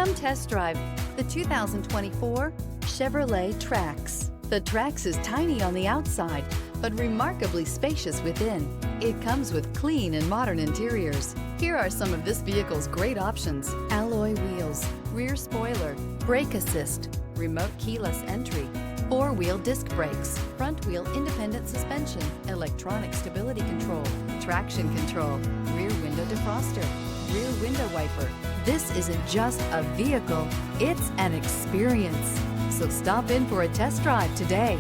Come test drive the 2024 Chevrolet Trax. The Trax is tiny on the outside, but remarkably spacious within. It comes with clean and modern interiors. Here are some of this vehicle's great options: alloy wheels, rear spoiler, brake assist, remote keyless entry, four-wheel disc brakes, front-wheel independent suspension, electronic stability control, traction control, rear window defroster, rear window wiper. This isn't just a vehicle, it's an experience. So stop in for a test drive today.